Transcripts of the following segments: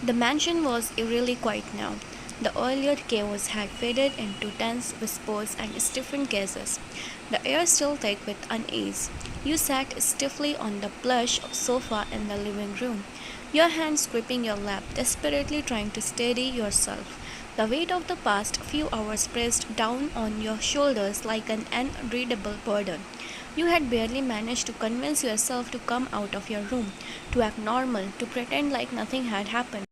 The mansion was eerily quiet now. The earlier chaos had faded into tense whispers and stiffened gazes. The air still thick with unease. You sat stiffly on the plush sofa in the living room, your hands gripping your lap, desperately trying to steady yourself. The weight of the past few hours pressed down on your shoulders like an unreadable burden. You had barely managed to convince yourself to come out of your room, to act normal, to pretend like nothing had happened.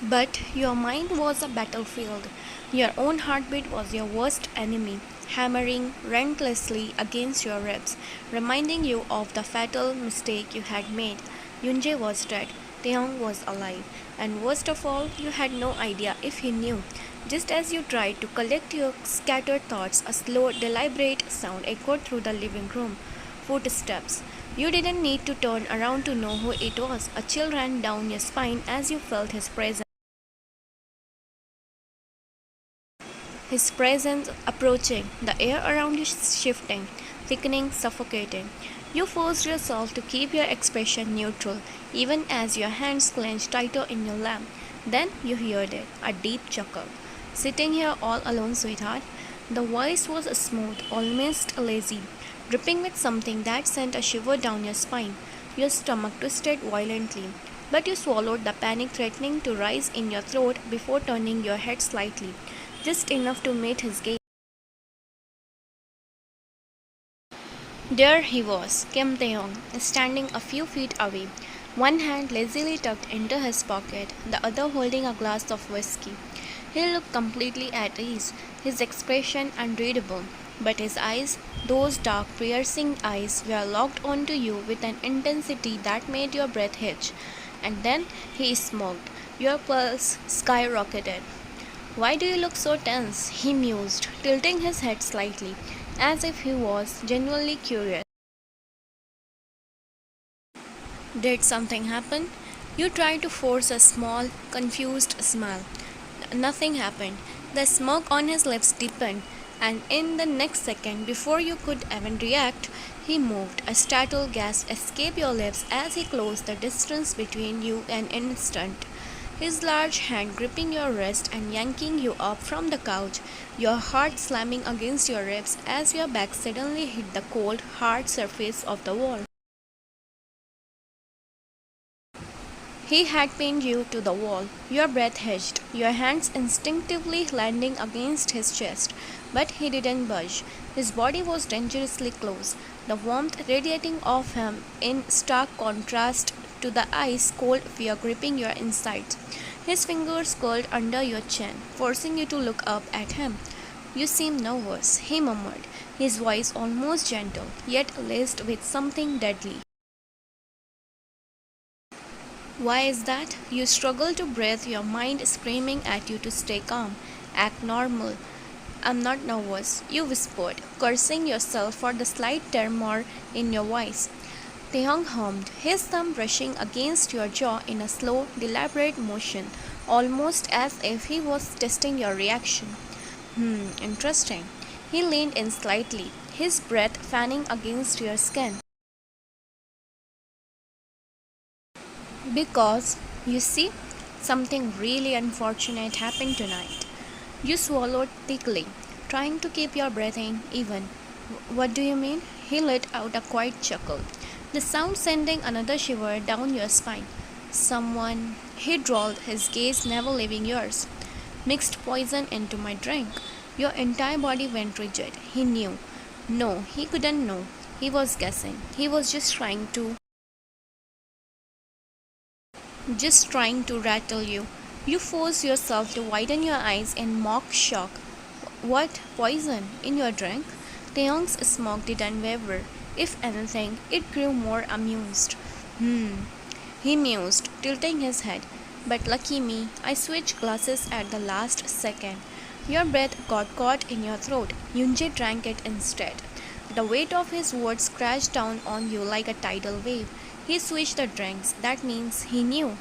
But your mind was a battlefield. Your own heartbeat was your worst enemy, hammering relentlessly against your ribs, reminding you of the fatal mistake you had made. Yunjae was dead. Taehyung was alive. And worst of all, you had no idea if he knew. Just as you tried to collect your scattered thoughts, a slow, deliberate sound echoed through the living room. Footsteps. You didn't need to turn around to know who it was. A chill ran down your spine as you felt his presence. His presence approaching, the air around you shifting, thickening, suffocating. You forced yourself to keep your expression neutral, even as your hands clenched tighter in your lap. Then you heard it, a deep chuckle. Sitting here all alone, sweetheart? The voice was smooth, almost lazy, dripping with something that sent a shiver down your spine. Your stomach twisted violently, but you swallowed the panic threatening to rise in your throat before turning your head slightly, just enough to meet his gaze. There he was, Kim Taehyung, standing a few feet away, one hand lazily tucked into his pocket, the other holding a glass of whiskey. He looked completely at ease, his expression unreadable, but his eyes, those dark, piercing eyes, were locked onto you with an intensity that made your breath hitch. And then he smoked. Your pulse skyrocketed. Why do you look so tense? He mused, tilting his head slightly, as if he was genuinely curious. Did something happen? You tried to force a small, confused smile. Nothing happened. The smirk on his lips deepened, and in the next second, before you could even react, he moved. A startled gasp escaped your lips as he closed the distance between you an instant, his large hand gripping your wrist and yanking you up from the couch, your heart slamming against your ribs as your back suddenly hit the cold, hard surface of the wall. He had pinned you to the wall. Your breath hitched, your hands instinctively landing against his chest, but he didn't budge. His body was dangerously close, the warmth radiating off him in stark contrast to the ice cold fear gripping your insides. His fingers curled under your chin, forcing you to look up at him. You seem nervous, he murmured, his voice almost gentle, yet laced with something deadly. Why is that? You struggle to breathe, your mind screaming at you to stay calm. Act normal. I'm not nervous, you whispered, cursing yourself for the slight tremor in your voice. Taehyung hummed, his thumb brushing against your jaw in a slow, deliberate motion, almost as if he was testing your reaction. Interesting. He leaned in slightly, his breath fanning against your skin. Because, you see, something really unfortunate happened tonight. You swallowed thickly, trying to keep your breathing even. What do you mean? He let out a quiet chuckle, the sound sending another shiver down your spine. Someone, he drawled, his gaze never leaving yours, mixed poison into my drink. Your entire body went rigid. He knew. No, he couldn't know. He was guessing. He was just trying to rattle you. You forced yourself to widen your eyes in mock shock. What? Poison? In your drink? Taehyung's smoke didn't waver. If anything, it grew more amused. He mused, tilting his head. But lucky me, I switched glasses at the last second. Your breath got caught in your throat. Yunjae drank it instead. The weight of his words crashed down on you like a tidal wave. He switched the drinks. That means he knew.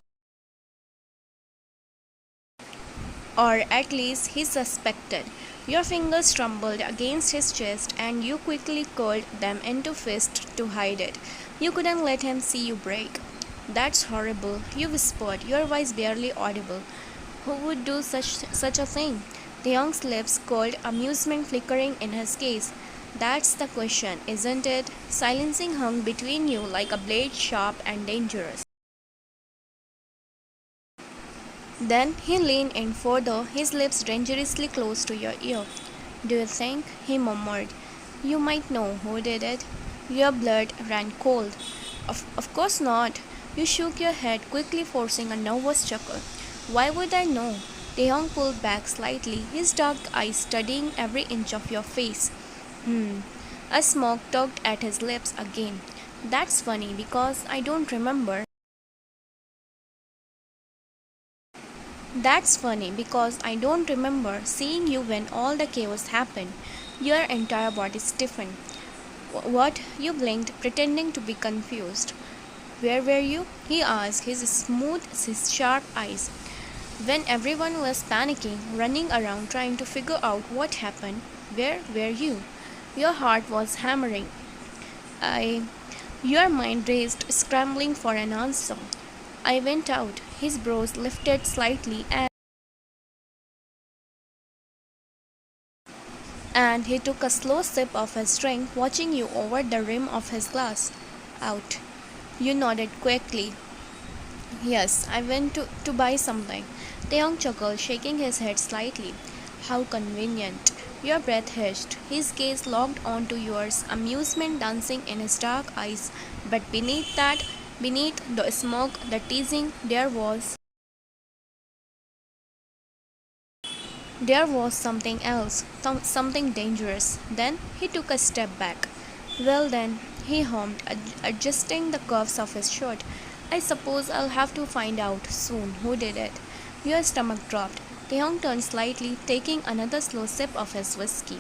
Or at least he suspected. Your fingers trembled against his chest and you quickly curled them into fists to hide it. You couldn't let him see you break. That's horrible, you whispered, your voice barely audible. Who would do such a thing? The young's lips curled, amusement flickering in his gaze. That's the question, isn't it? Silencing hung between you like a blade, sharp and dangerous. Then he leaned in further, his lips dangerously close to your ear. Do you think? He murmured. You might know who did it. Your blood ran cold. Of course not. You shook your head, quickly forcing a nervous chuckle. Why would I know? Taehyung pulled back slightly, his dark eyes studying every inch of your face. A smoke tugged at his lips again. That's funny because I don't remember. That's funny because I don't remember seeing you when all the chaos happened. Your entire body stiffened. What? You blinked, pretending to be confused. Where were you? He asked, his sharp eyes. When everyone was panicking, running around trying to figure out what happened, where were you? Your heart was hammering. I. Your mind raced, scrambling for an answer. I went out. His brows lifted slightly and he took a slow sip of his drink, watching you over the rim of his glass. Out. You nodded quickly. Yes, I went to buy something. Taehyung chuckled, shaking his head slightly. How convenient. Your breath hitched. His gaze locked onto yours, amusement dancing in his dark eyes. But beneath the smoke, the teasing, there was something else, something dangerous. Then he took a step back. Well then, he hummed, adjusting the cuffs of his shirt. I suppose I'll have to find out soon who did it. Your stomach dropped. Taehyung turned slightly, taking another slow sip of his whiskey.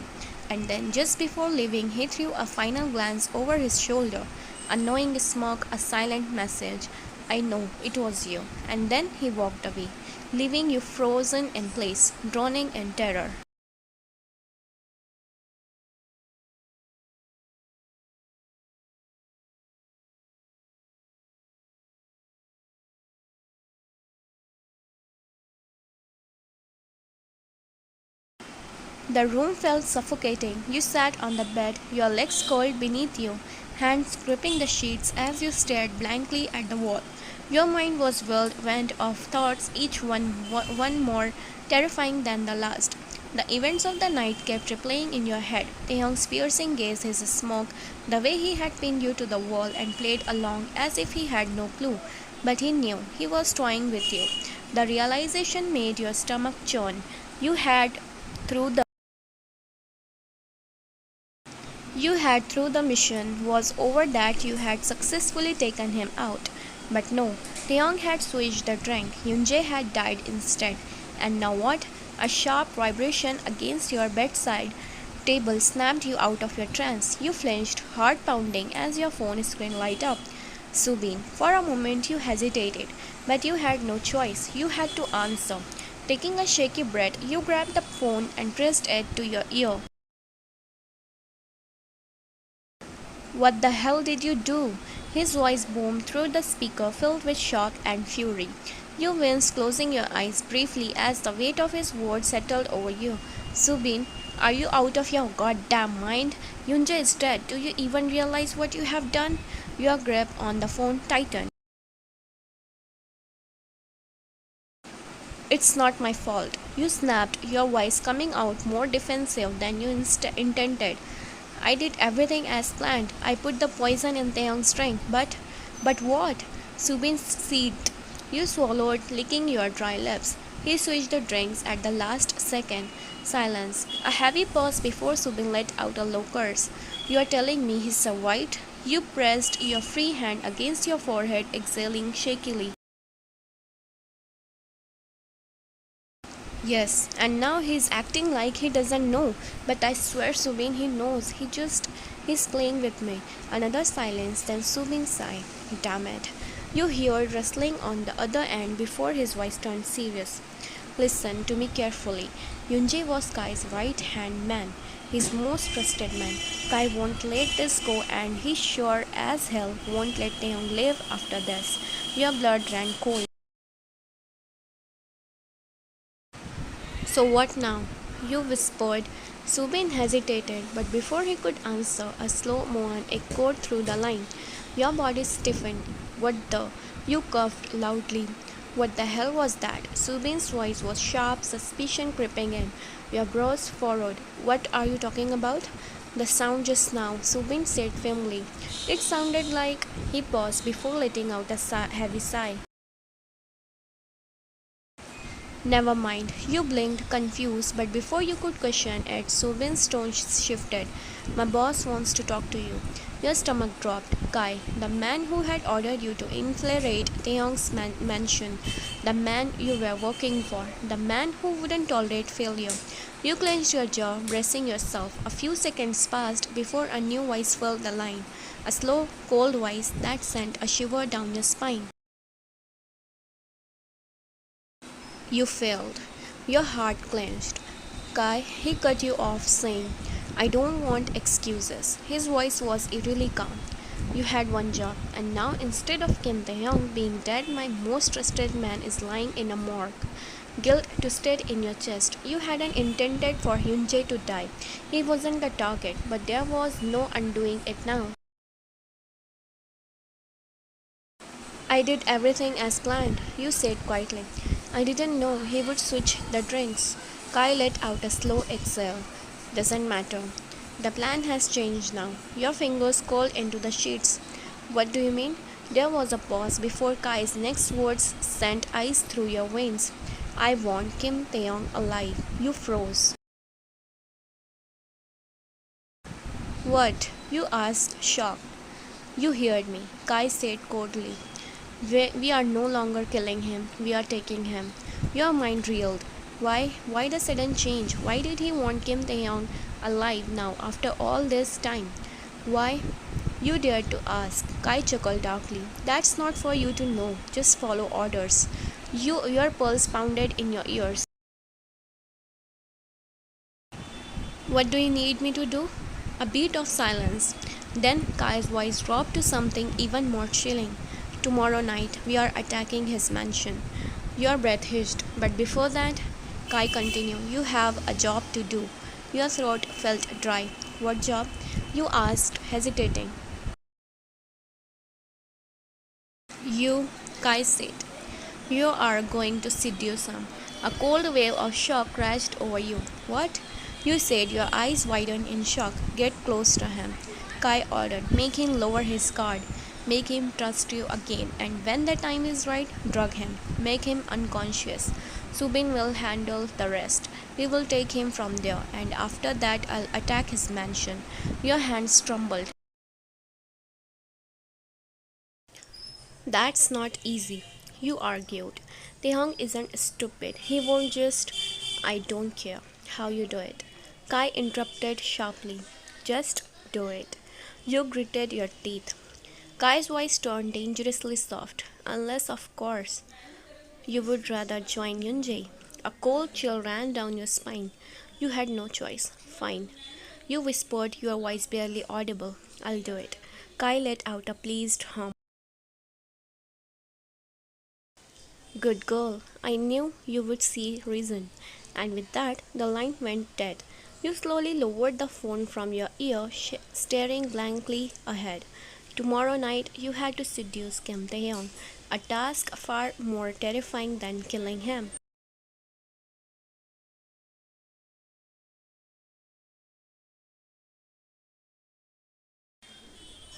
And then, just before leaving, he threw a final glance over his shoulder. A knowing smirk, a silent message. I know, it was you. And then he walked away, leaving you frozen in place, droning in terror. The room felt suffocating. You sat on the bed, your legs curled beneath you, hands gripping the sheets as you stared blankly at the wall. Your mind was whirlwind of thoughts, each one more terrifying than the last. The events of the night kept replaying in your head. Taehyung's piercing gaze, his smoke, the way he had pinned you to the wall and played along as if he had no clue. But he knew he was toying with you. The realization made your stomach churn. Through the You had through the mission was over that you had successfully taken him out. But no, Taehyung had switched the drink. Yunjae had died instead. And now what? A sharp vibration against your bedside table snapped you out of your trance. You flinched, heart pounding as your phone screen lighted up. Subin, for a moment you hesitated, but you had no choice. You had to answer. Taking a shaky breath, you grabbed the phone and pressed it to your ear. What the hell did you do? His voice boomed through the speaker, filled with shock and fury. You winced, closing your eyes briefly as the weight of his words settled over you. Subin, are you out of your goddamn mind? Yunja is dead. Do you even realize what you have done? Your grip on the phone tightened. It's not my fault. You snapped, your voice coming out more defensive than you intended. I did everything as planned. I put the poison in Taehyung's drink, but what? Subin seethed. You swallowed, licking your dry lips. He switched the drinks at the last second. Silence. A heavy pause before Subin let out a low curse. You are telling me he survived? You pressed your free hand against your forehead, exhaling shakily. Yes, and now he's acting like he doesn't know. But I swear, Subin, he knows. He's playing with me. Another silence, then Subin sighed. Damn it. You heard rustling on the other end before his voice turned serious. Listen to me carefully. Yunjae was Kai's right-hand man. his most trusted man. Kai won't let this go, and he sure as hell won't let Taehyung live after this. Your blood ran cold. So what now? You whispered. Subin hesitated, but before he could answer, a slow moan echoed through the line. Your body stiffened. What the? You coughed loudly. What the hell was that? Subin's voice was sharp, suspicion creeping in. Your brows furrowed. What are you talking about? The sound just now, Subin said firmly. It sounded like he paused before letting out a heavy sigh. Never mind. You blinked, confused, but before you could question it, Subin's tone shifted. My boss wants to talk to you. Your stomach dropped. Kai, the man who had ordered you to infiltrate Taehyung's mansion, the man you were working for, the man who wouldn't tolerate failure. You clenched your jaw, bracing yourself. A few seconds passed before a new voice filled the line. A slow, cold voice that sent a shiver down your spine. You failed. Your heart clenched. Kai, he cut you off, saying, I don't want excuses. His voice was eerily calm. You had one job, and now instead of Kim Taehyung being dead, my most trusted man is lying in a morgue. Guilt twisted in your chest. You hadn't intended for Hyunjae to die. He wasn't the target, but there was no undoing it now. I did everything as planned, you said quietly. I didn't know he would switch the drinks. Kai let out a slow exhale. Doesn't matter. The plan has changed now. Your fingers curled into the sheets. What do you mean? There was a pause before Kai's next words sent ice through your veins. I want Kim Taehyung alive. You froze. What? You asked, shocked. You heard me, Kai said coldly. We are no longer killing him, we are taking him. Your mind reeled. Why? Why the sudden change? Why did he want Kim Taehyung alive now after all this time? Why? You dared to ask. Kai chuckled darkly. That's not for you to know. Just follow orders. Your pulse pounded in your ears. What do you need me to do? A beat of silence. Then Kai's voice dropped to something even more chilling. Tomorrow night, we are attacking his mansion. Your breath hitched, but before that, Kai continued, you have a job to do. Your throat felt dry. What job? You asked, hesitating. You, Kai said. You are going to seduce him. A cold wave of shock crashed over you. What? You said, your eyes widened in shock. Get close to him. Kai ordered. Make him lower his guard. Make him trust you again. And when the time is right, drug him. Make him unconscious. Subin will handle the rest. We will take him from there. And after that, I'll attack his mansion. Your hands trembled. That's not easy, you argued. Taehyung isn't stupid. He won't just. I don't care how you do it. Kai interrupted sharply. Just do it. You gritted your teeth. Kai's voice turned dangerously soft. Unless, of course, you would rather join Yunjae. A cold chill ran down your spine. You had no choice. Fine. You whispered, your voice barely audible. I'll do it. Kai let out a pleased hum. Good girl. I knew you would see reason. And with that, the line went dead. You slowly lowered the phone from your ear, staring blankly ahead. Tomorrow night, you had to seduce Kim Taehyung, a task far more terrifying than killing him.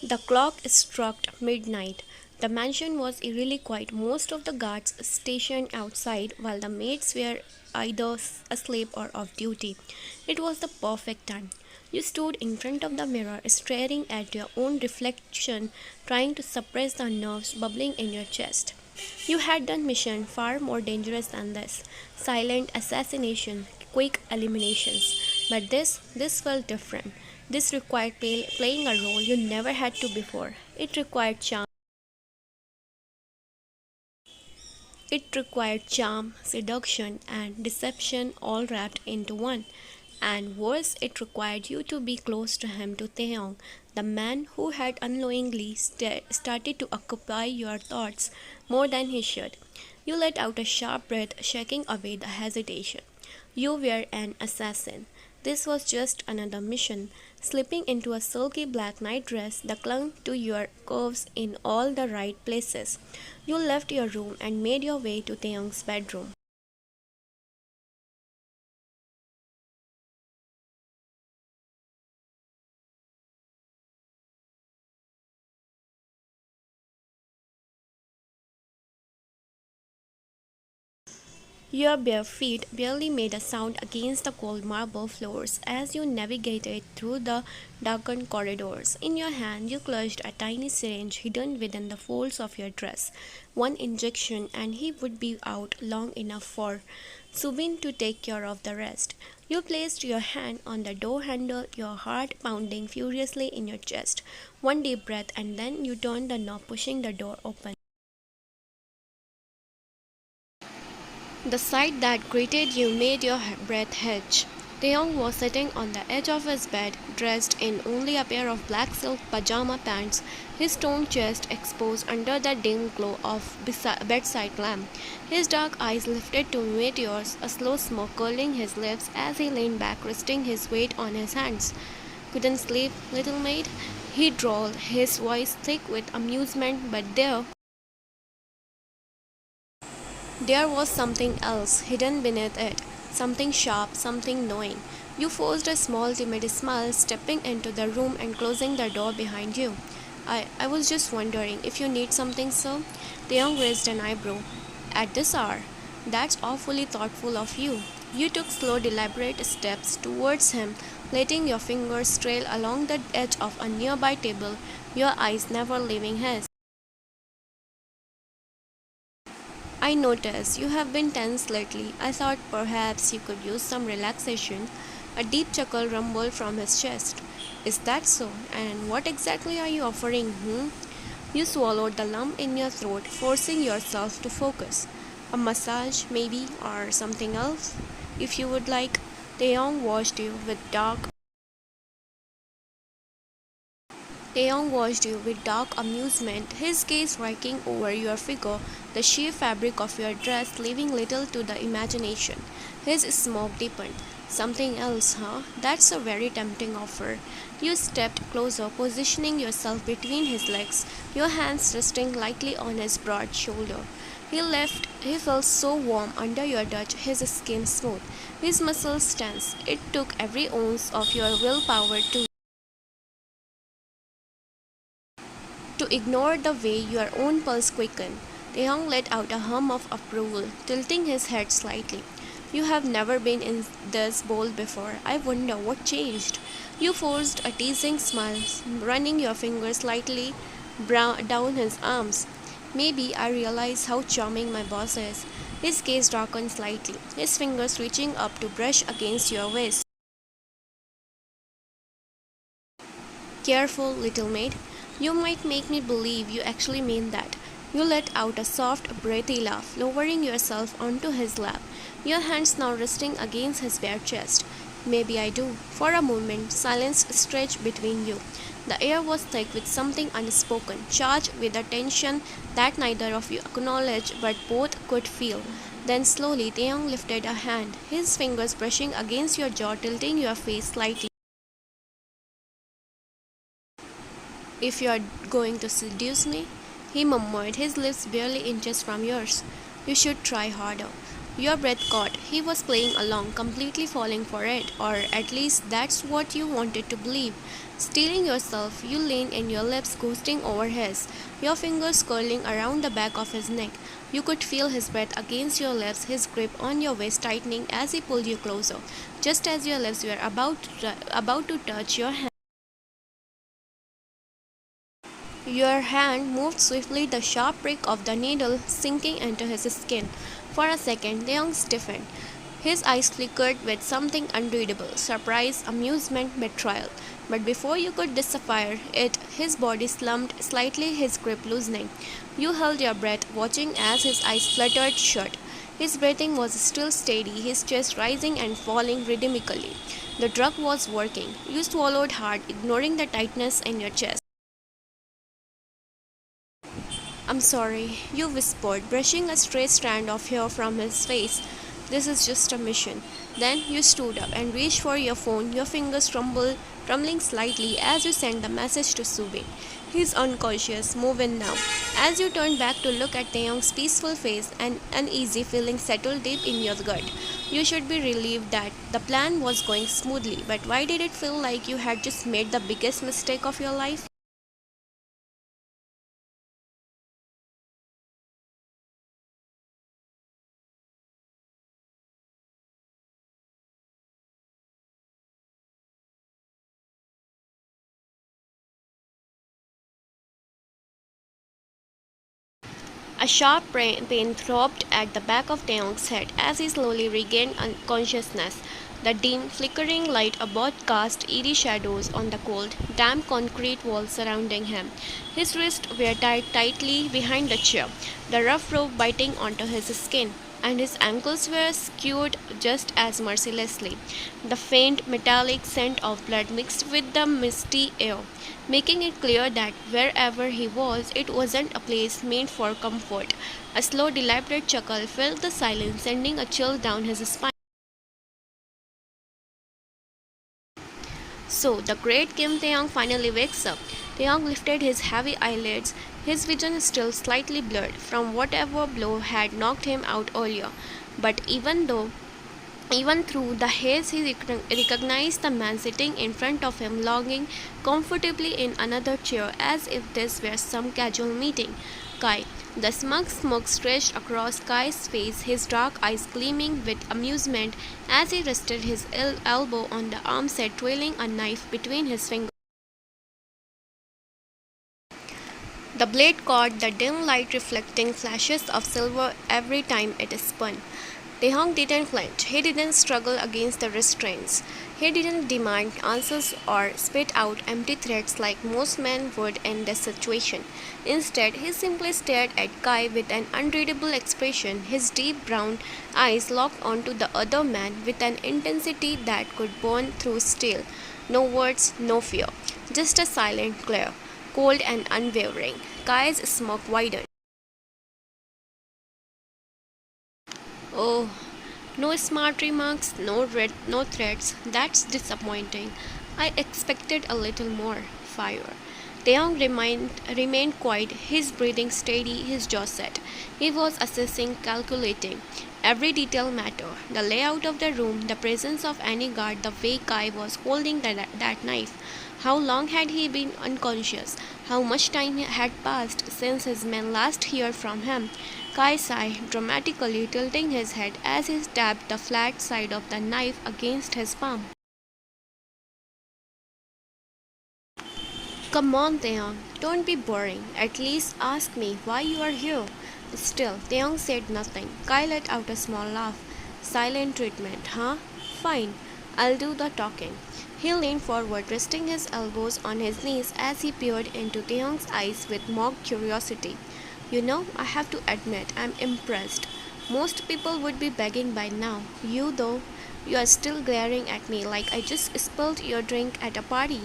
The clock struck midnight. The mansion was eerily quiet, most of the guards stationed outside while the maids were either asleep or off duty. It was the perfect time. You stood in front of the mirror, staring at your own reflection, trying to suppress the nerves bubbling in your chest. You had done mission far more dangerous than this silent assassination, quick eliminations. But this felt different. This required playing a role you never had to before. It required charm, seduction, and deception all wrapped into one. And worse, it required you to be close to him, to Taehyung, the man who had unknowingly started to occupy your thoughts more than he should. You let out a sharp breath, shaking away the hesitation. You were an assassin. This was just another mission, slipping into a silky black nightdress that clung to your curves in all the right places. You left your room and made your way to Taehyung's bedroom. Your bare feet barely made a sound against the cold marble floors as you navigated through the darkened corridors. In your hand, you clutched a tiny syringe hidden within the folds of your dress. One injection, and he would be out long enough for Subin to take care of the rest. You placed your hand on the door handle, your heart pounding furiously in your chest. One deep breath, and then you turned the knob, pushing the door open. The sight that greeted you made your breath hitch. Taeyong was sitting on the edge of his bed, dressed in only a pair of black silk pajama pants, his toned chest exposed under the dim glow of bedside lamp. His dark eyes lifted to meet yours, a slow smoke curling his lips as he leaned back, resting his weight on his hands. Couldn't sleep, little maid? He drawled, his voice thick with amusement, but there was something else hidden beneath it, something sharp, something knowing. You forced a small, timid smile, stepping into the room and closing the door behind you. I was just wondering if you need something, sir. The young raised an eyebrow. At this hour? That's awfully thoughtful of you. You took slow, deliberate steps towards him, letting your fingers trail along the edge of a nearby table, your eyes never leaving his. I notice you have been tense lately. I thought perhaps you could use some relaxation. A deep chuckle rumbled from his chest. Is that so? And what exactly are you offering, You swallowed the lump in your throat, forcing yourself to focus. A massage, maybe, or something else? If you would like. Taeyong watched you with dark Taeyong watched you with dark amusement, his gaze raking over your figure, the sheer fabric of your dress leaving little to the imagination. His smoke deepened. Something else, huh? That's a very tempting offer. You stepped closer, positioning yourself between his legs, your hands resting lightly on his broad shoulder. He felt so warm under your touch, his skin smooth, his muscles tense. It took every ounce of your willpower to ignore the way your own pulse quickened. Taehyung let out a hum of approval, tilting his head slightly. You have never been in this bowl before. I wonder what changed. You forced a teasing smile, running your fingers lightly down his arms. Maybe I realize how charming my boss is. His gaze darkened slightly, his fingers reaching up to brush against your waist. Careful, little maid. You might make me believe you actually mean that. You let out a soft, breathy laugh, lowering yourself onto his lap, your hands now resting against his bare chest. Maybe I do. For a moment, silence stretched between you. The air was thick with something unspoken, charged with a tension that neither of you acknowledged but both could feel. Then slowly, Taeyong lifted a hand, his fingers brushing against your jaw, tilting your face slightly. If you are going to seduce me, he murmured, his lips barely inches from yours. You should try harder. Your breath caught. He was playing along, completely falling for it, or at least that's what you wanted to believe. Stealing yourself, you leaned in, your lips ghosting over his, your fingers curling around the back of his neck. You could feel his breath against your lips, his grip on your waist tightening as he pulled you closer. Just as your lips were about to touch your hand, your hand moved swiftly, the sharp prick of the needle sinking into his skin. For a second, the young stiffened. His eyes flickered with something unreadable, surprise, amusement, betrayal. But before you could decipher it, his body slumped slightly, his grip loosening. You held your breath, watching as his eyes fluttered shut. His breathing was still steady, his chest rising and falling rhythmically. The drug was working. You swallowed hard, ignoring the tightness in your chest. I'm sorry, you whispered, brushing a stray strand of hair from his face. This is just a mission. Then you stood up and reached for your phone, your fingers trembling slightly as you sent the message to Subin. He's unconscious, move in now. As you turned back to look at Taehyung's peaceful face, an uneasy feeling settled deep in your gut. You should be relieved that the plan was going smoothly, but why did it feel like you had just made the biggest mistake of your life? A sharp pain throbbed at the back of Taehyung's head as he slowly regained consciousness. The dim, flickering light above cast eerie shadows on the cold, damp concrete walls surrounding him. His wrists were tied tightly behind the chair, the rough rope biting onto his skin, and his ankles were skewered just as mercilessly. The faint metallic scent of blood mixed with the misty air, making it clear that wherever he was, it wasn't a place meant for comfort. A slow, deliberate chuckle filled the silence, sending a chill down his spine. So, the great Kim Taeyong finally wakes up. Taeyong lifted his heavy eyelids, his vision still slightly blurred from whatever blow had knocked him out earlier. But even through the haze, he recognized the man sitting in front of him, lounging comfortably in another chair as if this were some casual meeting. Kai. The smug smoke stretched across Kai's face, his dark eyes gleaming with amusement as he rested his elbow on the armset, twirling a knife between his fingers. The blade caught the dim light, reflecting flashes of silver every time it spun. Taehyung didn't flinch. He didn't struggle against the restraints. He didn't demand answers or spit out empty threats like most men would in this situation. Instead, he simply stared at Kai with an unreadable expression, his deep brown eyes locked onto the other man with an intensity that could burn through steel. No words, no fear, just a silent glare, cold and unwavering. Kai's smirk widened. Oh, no smart remarks, no threats. That's disappointing. I expected a little more fire. Taeyong remained quiet, his breathing steady, his jaw set. He was assessing, calculating. Every detail mattered. The layout of the room, the presence of any guard, the way Kai was holding that knife. How long had he been unconscious? How much time had passed since his men last heard from him? Kai sighed dramatically, tilting his head as he tapped the flat side of the knife against his palm. Come on, Taeyong, don't be boring. At least ask me why you are here. Still, Taeyong said nothing. Kai let out a small laugh. Silent treatment, huh? Fine, I'll do the talking. He leaned forward, resting his elbows on his knees as he peered into Taeyong's eyes with mock curiosity. You know, I have to admit, I'm impressed. Most people would be begging by now. You, though, you are still glaring at me like I just spilled your drink at a party.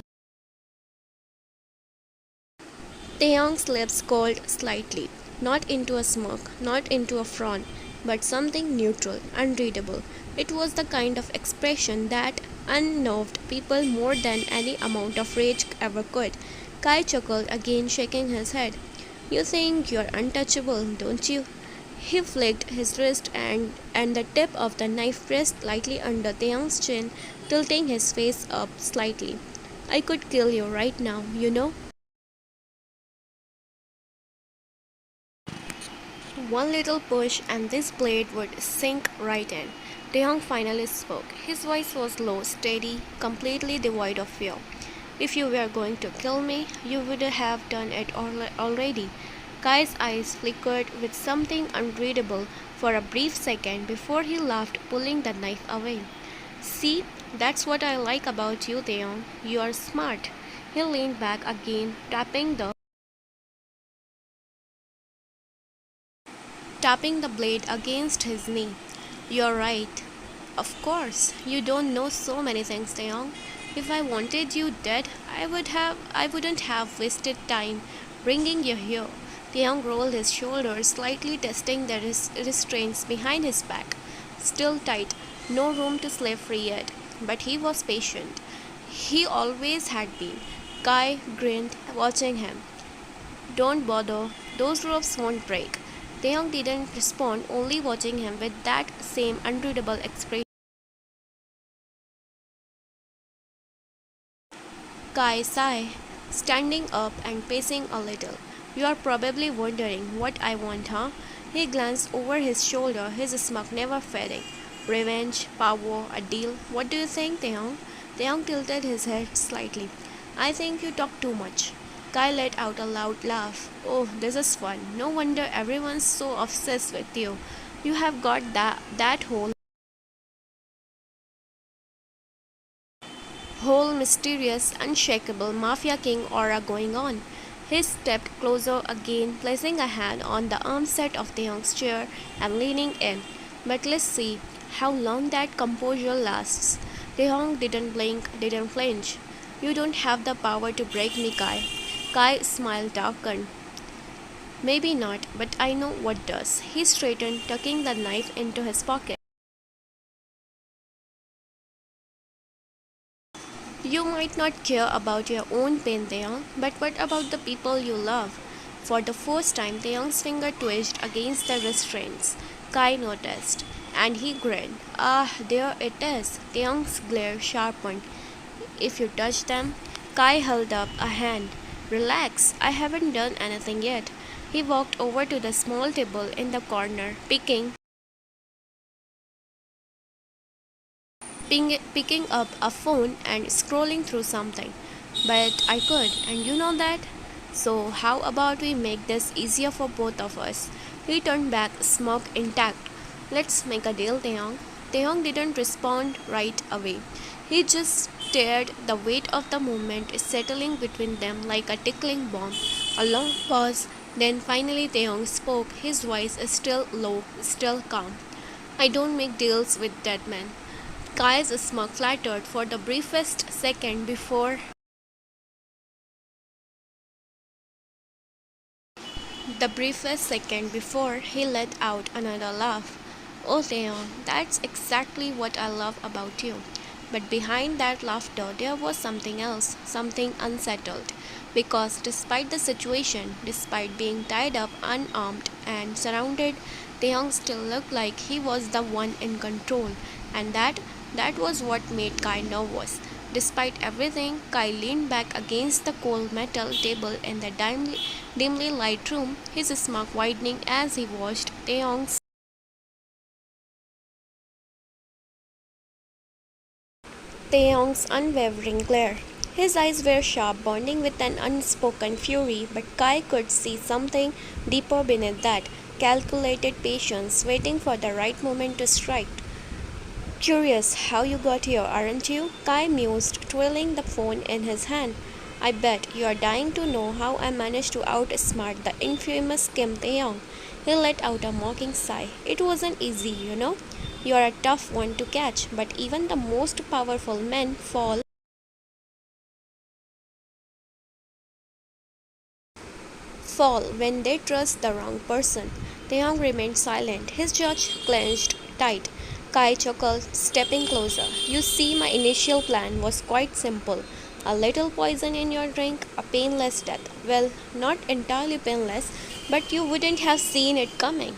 Taeyong's lips curled slightly, not into a smirk, not into a frown, but something neutral, unreadable. It was the kind of expression that unnerved people more than any amount of rage ever could. Kai chuckled again, shaking his head. You think you're untouchable, don't you? He flicked his wrist and the tip of the knife pressed lightly under Taeyong's chin, tilting his face up slightly. I could kill you right now, you know? One little push and this blade would sink right in. Taehyung finally spoke. His voice was low, steady, completely devoid of fear. If you were going to kill me, you would have done it already. Kai's eyes flickered with something unreadable for a brief second before he laughed, pulling the knife away. See, that's what I like about you, Taehyung. You are smart. He leaned back again, tapping the tapping the blade against his knee. You're right. Of course, you don't know so many things, Taeyong. If I wanted you dead, I wouldn't have wasted time bringing you here. Taeyong rolled his shoulders, slightly testing the restraints behind his back. Still tight, no room to slip free yet. But he was patient. He always had been. Kai grinned, watching him. Don't bother, those ropes won't break. Taeyong didn't respond, only watching him with that same unreadable expression. Kai sighed, standing up and pacing a little. You are probably wondering what I want, huh? He glanced over his shoulder, his smirk never fading. Revenge, power, a deal. What do you think, Taehyung? Taehyung tilted his head slightly. I think you talk too much. Kai let out a loud laugh. Oh, this is fun. No wonder everyone's so obsessed with you. You have got that whole mysterious, unshakable Mafia King aura going on. He stepped closer again, placing a hand on the armset of Taehyung's chair and leaning in. But let's see how long that composure lasts. Taehyung didn't blink, didn't flinch. You don't have the power to break me, Kai. Kai smiled darkened. Maybe not, but I know what does. He straightened, tucking the knife into his pocket. You might not care about your own pain, Taeyong, but what about the people you love? For the first time, Taeyong's finger twitched against the restraints. Kai noticed, and he grinned. Ah, there it is. Taeyong's glare sharpened. If you touch them, Kai held up a hand. Relax, I haven't done anything yet. He walked over to the small table in the corner, picking up a phone and scrolling through something. But I could, and you know that? So, how about we make this easier for both of us? He turned back, smirk intact. Let's make a deal, Taeyong. Taeyong didn't respond right away. He just stared, the weight of the moment settling between them like a tickling bomb. A long pause, then finally Taeyong spoke, his voice still low, still calm. I don't make deals with dead men. Kai's smirk flattered for the briefest second before he let out another laugh. Oh Theon, that's exactly what I love about you. But behind that laughter there was something else, something unsettled. Because despite the situation, despite being tied up, unarmed, and surrounded, Taehyung still looked like he was the one in control, and that was what made Kai nervous. Despite everything, Kai leaned back against the cold metal table in the dimly light room, his smirk widening as he watched Taehyung's unwavering glare. His eyes were sharp, burning with an unspoken fury, but Kai could see something deeper beneath that, calculated patience, waiting for the right moment to strike. Curious how you got here, aren't you? Kai mused, twirling the phone in his hand. I bet you are dying to know how I managed to outsmart the infamous Kim Taeyong. He let out a mocking sigh. It wasn't easy, you know. You are a tough one to catch, but even the most powerful men fall when they trust the wrong person. Taeyong remained silent, his jaw clenched tight. Kai chuckled, stepping closer. You see, my initial plan was quite simple. A little poison in your drink, a painless death. Well, not entirely painless, but you wouldn't have seen it coming.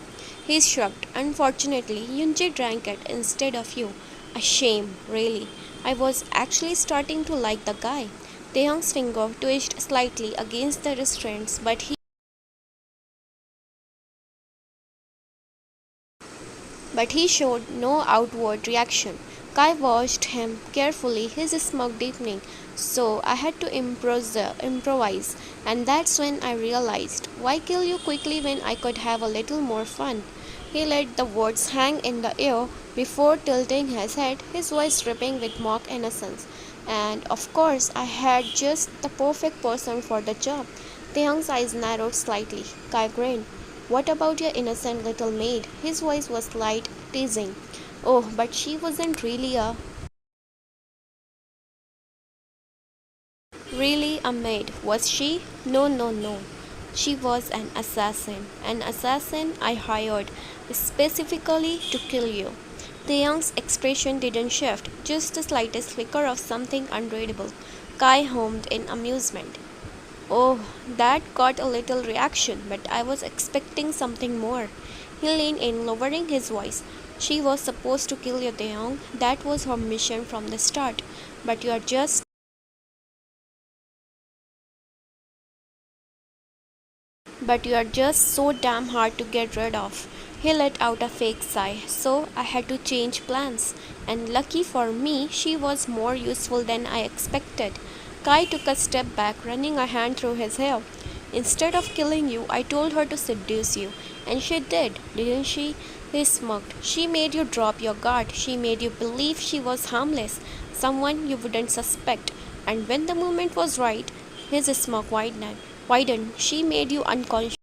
He shrugged. Unfortunately, Yunji drank it instead of you. A shame, really. I was actually starting to like the guy. Taehyung's finger twitched slightly against the restraints, but he showed no outward reaction. Kai watched him carefully, his smirk deepening. So I had to improvise, and that's when I realized why kill you quickly when I could have a little more fun. He let the words hang in the air before tilting his head, his voice dripping with mock innocence. And of course, I had just the perfect person for the job. Taehyung's eyes narrowed slightly. Kai grinned. What about your innocent little maid? His voice was light, teasing. Oh, but she wasn't really a maid, was she? No, no, no. She was an assassin. An assassin I hired specifically to kill you. The young's expression didn't shift, just the slightest flicker of something unreadable. Kai hummed in amusement. Oh, that got a little reaction, but I was expecting something more. He leaned in, lowering his voice. She was supposed to kill you, Taehyung. That was her mission from the start. But you are just but you are just so damn hard to get rid of. He let out a fake sigh, so I had to change plans. And lucky for me, she was more useful than I expected. Kai took a step back, running a hand through his hair. Instead of killing you, I told her to seduce you. And she did, didn't she? He smirked. She made you drop your guard. She made you believe she was harmless, someone you wouldn't suspect. And when the moment was right, his smirk widened. She made you unconscious.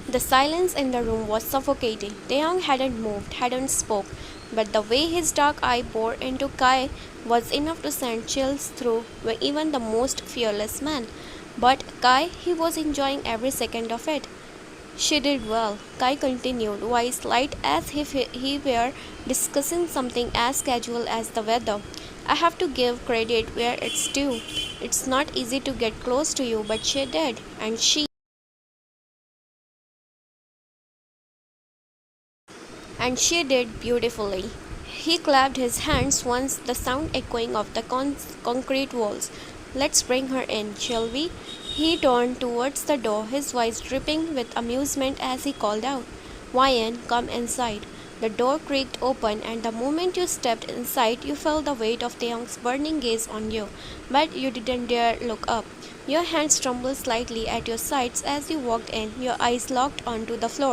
The silence in the room was suffocating. Taehyung hadn't moved, hadn't spoke, but the way his dark eye bored into Kai was enough to send chills through even the most fearless man. But Kai, he was enjoying every second of it. She did well, Kai continued, voice light as if he were discussing something as casual as the weather. I have to give credit where it's due. It's not easy to get close to you, but she did, and she did beautifully. He clapped his hands once, the sound echoing off the concrete walls. Let's bring her in, shall we? He turned towards the door, his voice dripping with amusement as he called out, Ryan, come inside. The door creaked open, and the moment you stepped inside, you felt the weight of the young's burning gaze on you. But you didn't dare look up. Your hands trembled slightly at your sides as you walked in, your eyes locked onto the floor.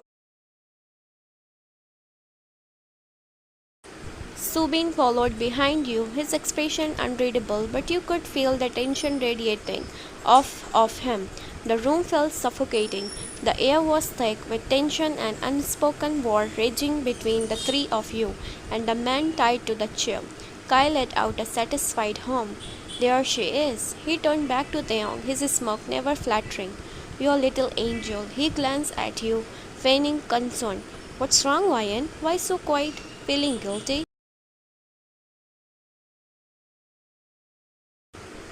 Subin followed behind you, his expression unreadable, but you could feel the tension radiating off of him. The room felt suffocating. The air was thick with tension and unspoken war raging between the three of you and the man tied to the chair. Kai let out a satisfied hum. There she is. He turned back to Taehyung, his smirk never flattering. Your little angel. He glanced at you, feigning concern. What's wrong, Ryan? Why so quiet? Feeling guilty?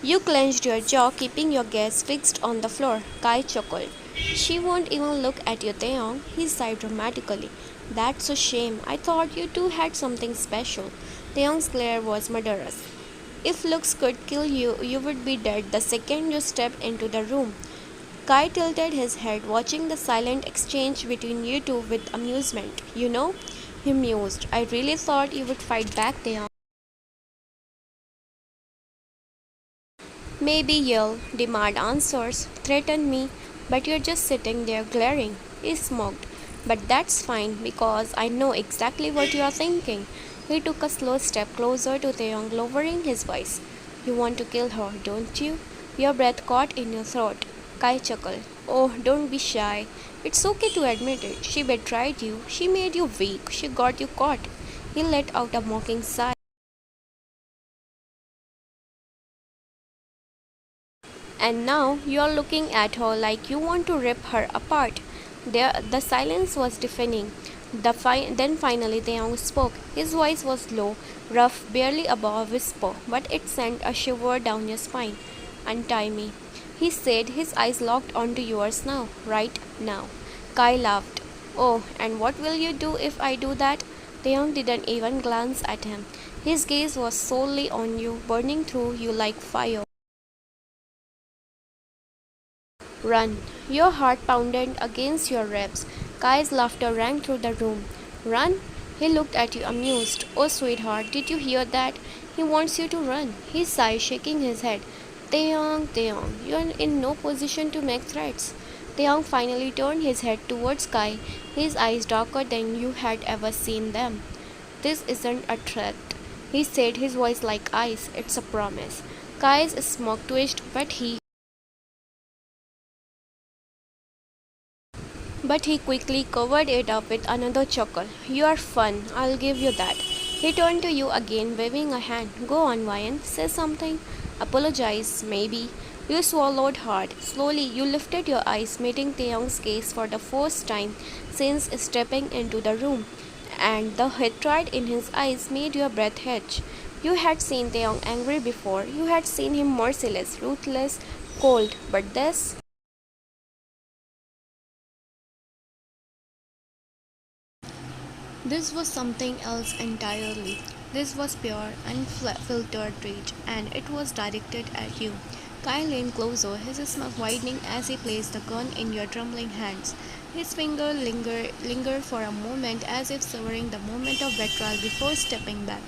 You clenched your jaw, keeping your gaze fixed on the floor. Kai chuckled. She won't even look at you, Taehyung. He sighed dramatically. That's a shame. I thought you two had something special. Taehyung's glare was murderous. If looks could kill you, you would be dead the second you stepped into the room. Kai tilted his head, watching the silent exchange between you two with amusement. You know, he mused. I really thought you would fight back, Taehyung. Maybe yell, demand answers, threaten me, but you're just sitting there glaring. He smoked. But that's fine because I know exactly what you are thinking. He took a slow step closer to Taehyung, lowering his voice. You want to kill her, don't you? Your breath caught in your throat. Kai chuckled. Oh, don't be shy. It's okay to admit it. She betrayed you. She made you weak. She got you caught. He let out a mocking sigh. And now you're looking at her like you want to rip her apart. The silence was deafening. Then finally Taehyung spoke. His voice was low, rough, barely above a whisper, but it sent a shiver down your spine. Untie me, he said, his eyes locked onto yours now, right now. Kai laughed. Oh, and what will you do if I do that? Taehyung didn't even glance at him. His gaze was solely on you, burning through you like fire. Run. Your heart pounded against your ribs. Kai's laughter rang through the room. Run? He looked at you amused. Oh, sweetheart, did you hear that? He wants you to run. He sighed, shaking his head. Taehyung, you are in no position to make threats. Taehyung finally turned his head towards Kai, his eyes darker than you had ever seen them. This isn't a threat, he said, his voice like ice. It's a promise. Kai's smirk twitched, but he But he quickly covered it up with another chuckle. You are fun, I'll give you that. He turned to you again, waving a hand. Go on, Ryan, say something. Apologize, maybe. You swallowed hard. Slowly, you lifted your eyes, meeting Taehyung's gaze for the first time since stepping into the room. And the hatred in his eyes made your breath hitch. You had seen Taehyung angry before. You had seen him merciless, ruthless, cold. But this? This was something else entirely. This was pure, unfiltered rage, and it was directed at you. Kyle leaned closer, his smirk widening as he placed the gun in your trembling hands. His finger lingered for a moment as if savoring the moment of betrayal before stepping back.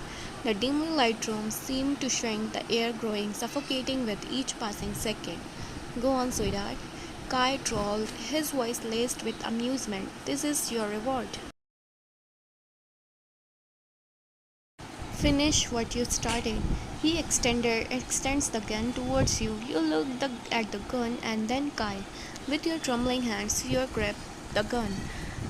The dimly light room seemed to shrink, the air growing suffocating with each passing second. Go on, sweetheart. Kai drawled, his voice laced with amusement. This is your reward. Finish what you started. He extends the gun towards you. You look at the gun and then Kai. With your trembling hands, you grip the gun.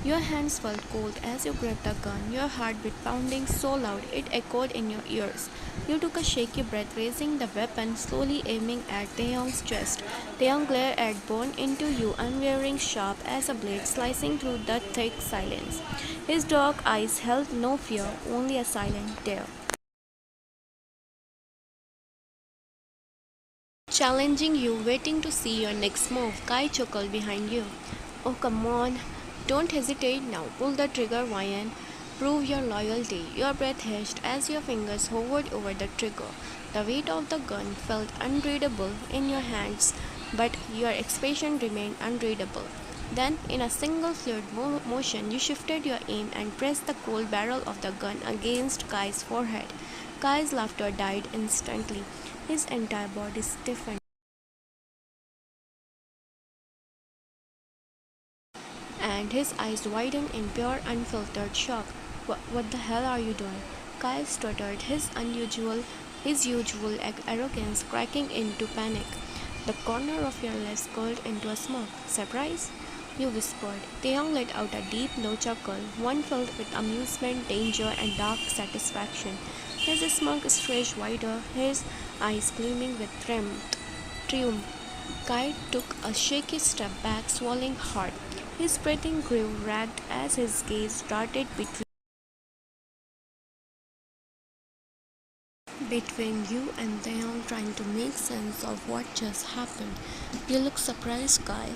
Your hands felt cold as you gripped the gun, your heartbeat pounding so loud it echoed in your ears. You took a shaky breath, raising the weapon, slowly aiming at Taehyung's chest. Taehyung glared at bone into you, unwavering, sharp as a blade slicing through the thick silence. His dark eyes held no fear, only a silent terror. Challenging you, waiting to see your next move. Kai chuckled behind you. Oh, come on. Don't hesitate now. Pull the trigger, Ryan. Prove your loyalty. Your breath hissed as your fingers hovered over the trigger. The weight of the gun felt unreadable in your hands, but your expression remained unreadable. Then, in a single fluid motion, you shifted your aim and pressed the cold barrel of the gun against Kai's forehead. Kai's laughter died instantly. His entire body stiffened, and his eyes widened in pure, unfiltered shock. What the hell are you doing? Kyle stuttered, his usual arrogance cracking into panic. The corner of your lips curled into a smirk. Surprise? You whispered. Taehyung let out a deep, low chuckle, one filled with amusement, danger, and dark satisfaction. His smirk stretched wider, his eyes gleaming with triumph. Kai took a shaky step back, swallowing hard. His breathing grew ragged as his gaze darted between you and Taehyung, trying to make sense of what just happened. You look surprised, Kai.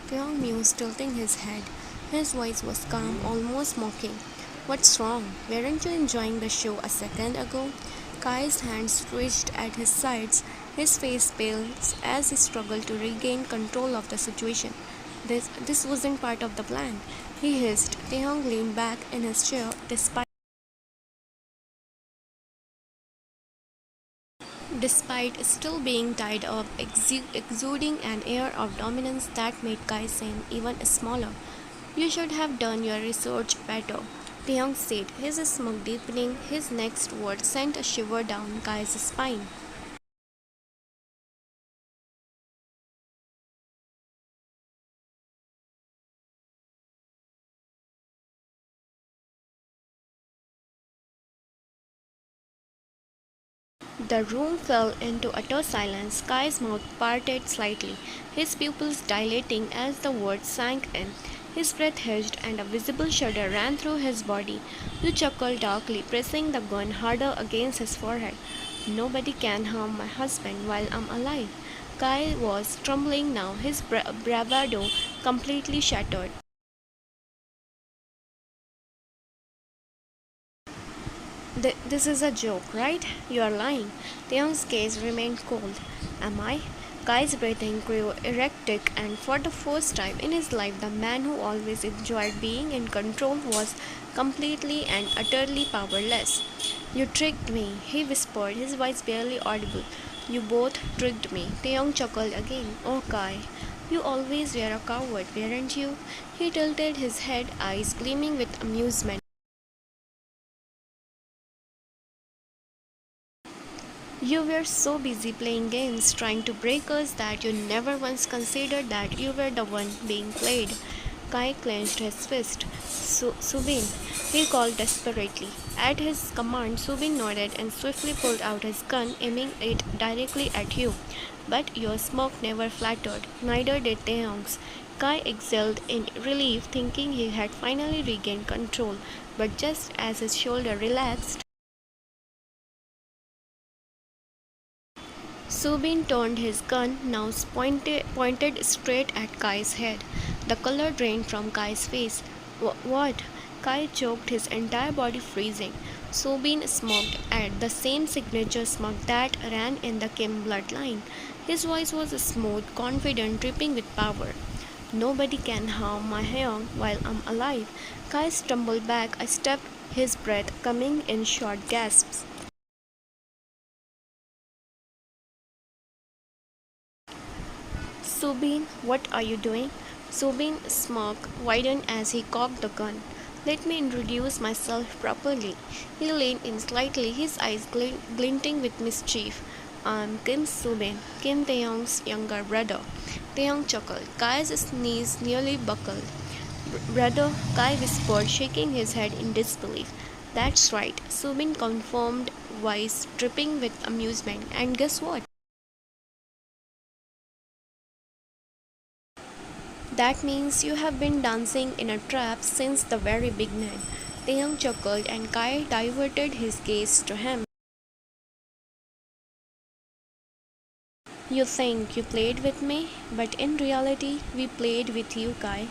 Taehyung mused, tilting his head. His voice was calm, almost mocking. What's wrong? Weren't you enjoying the show a second ago? Kai's hands twitched at his sides, his face pale as he struggled to regain control of the situation. This wasn't part of the plan, he hissed. Taehyung leaned back in his chair despite still being tied up, exuding an air of dominance that made Kai seem even smaller. You should have done your research better, Taehyung said, his smoke deepening. His next word sent a shiver down Kai's spine. The room fell into utter silence. Kai's mouth parted slightly, his pupils dilating as the words sank in. His breath hissed and a visible shudder ran through his body. You chuckled darkly, pressing the gun harder against his forehead. Nobody can harm my husband while I'm alive. Kai was trembling now, his bravado completely shattered. This is a joke, right? You are lying. Taehyung's gaze remained cold. Am I? Kai's breathing grew erratic, and for the first time in his life, the man who always enjoyed being in control was completely and utterly powerless. You tricked me, he whispered, his voice barely audible. You both tricked me. Taehyung chuckled again. Oh, Kai, you always were a coward, weren't you? He tilted his head, eyes gleaming with amusement. You were so busy playing games, trying to break us, that you never once considered that you were the one being played. Kai clenched his fist. Subin, he called desperately. At his command, Subin nodded and swiftly pulled out his gun, aiming it directly at you. But your smoke never flattered, neither did Taehyung's. Kai exhaled in relief, thinking he had finally regained control. But just as his shoulder relaxed, Subin turned his gun, now pointed straight at Kai's head. The color drained from Kai's face. What? Kai choked, his entire body freezing. Subin smoked at the same signature smoke that ran in the Kim bloodline. His voice was smooth, confident, dripping with power. Nobody can harm my Hyung while I'm alive. Kai stumbled back a step, his breath coming in short gasps. Subin, what are you doing? Subin's smirk widened as he cocked the gun. Let me introduce myself properly. He leaned in slightly, his eyes glinting with mischief. I'm Kim Subin, Kim Taehyung's younger brother. Taehyung chuckled. Kai's knees nearly buckled. Brother, Kai whispered, shaking his head in disbelief. That's right, Subin confirmed, voice dripping with amusement. And guess what? That means you have been dancing in a trap since the very beginning. Taehyung chuckled and Kai diverted his gaze to him. You think you played with me, but in reality, we played with you, Kai.